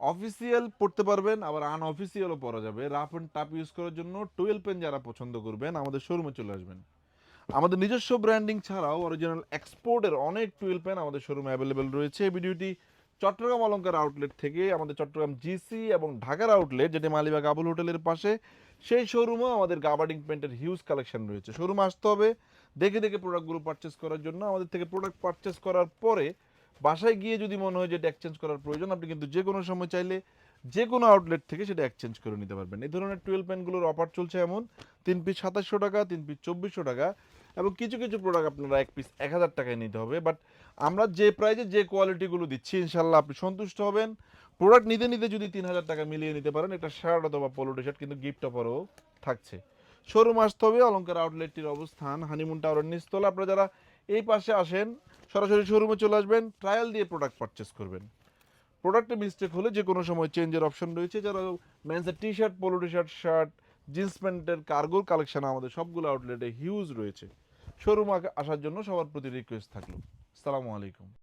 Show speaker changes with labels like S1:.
S1: Official পড়তে পারবেন, আবার আনঅফিসিয়ালও পরা যাবে। রাফ অ্যান্ড টাফ ইউজ করার জন্য টুয়েল পেন যারা পছন্দ করবেন আমাদের শোরুমে চলে আসবেন। আমাদের নিজস্ব ব্র্যান্ডিং ছাড়াও অরিজিনাল এক্সপোর্টের অনেক টুয়েল পেন আমাদের শোরুমে অ্যাভেলেবেল রয়েছে। এই ভিডিওটি চট্টগ্রাম অলংকার আউটলেট থেকে, আমাদের চট্টগ্রাম জিসি এবং ঢাকার আউটলেট যেটি মালিবাগ আবুল হোটেলের পাশে, সেই শোরুমেও আমাদের গাবার্ডিং পেন্টের হিউজ কালেকশন রয়েছে। শোরুমে আসতে হবে দেখে দেখে প্রোডাক্টগুলো পারচেস করার জন্য। আমাদের থেকে প্রোডাক্ট পারচেস করার পরে বাসায় গিয়ে যদি মনে হয় যে এটা এক্সচেঞ্জ করার প্রয়োজন, আপনি কিন্তু যে কোনো সময় চাইলে যে কোনো আউটলেট থেকে সেটা এক্সচেঞ্জ করে নিতে পারবেন। এই ধরনের টুয়েলভ পেনগুলোর অফার চলছে এমন 3 পিস 2700 টাকা, 3 পিস 2400 টাকা, এবং কিছু কিছু প্রোডাক্ট আপনারা 1 পিস 1000 টাকায় নিতে হবে। বাট আমরা যে প্রাইজে যে কোয়ালিটিগুলো দিচ্ছি ইনশাল্লাহ আপনি সন্তুষ্ট হবেন। প্রোডাক্ট নিতে নিতে যদি 3000 টাকা মিলিয়ে নিতে পারেন, একটা শার্ট অথবা পোলো টি শার্ট কিন্তু গিফট অফারও থাকছে। শোরুম আসতে হবে। অলংকার আউটলেটটির অবস্থান হানিমুন টাওয়ারের নিচতলা। আপনারা যারা এই পাশে আসেন সরাসরি শোরুমে চলে আসবেন, ট্রায়াল দিয়ে প্রোডাক্ট পারচেস করবেন। প্রোডাক্টে মিস্টেক হলে যে কোনো সময় চেঞ্জের অপশন রয়েছে। যারা মেন্সের T shirt, polo T shirt, shirt, jeans প্যান্টের কার্গোর কালেকশন আমাদের সবগুলো আউটলেটে হিউজ রয়েছে। শোরুম আসার জন্য সবার প্রতি রিকোয়েস্ট থাকলো। আসসালামু আলাইকুম।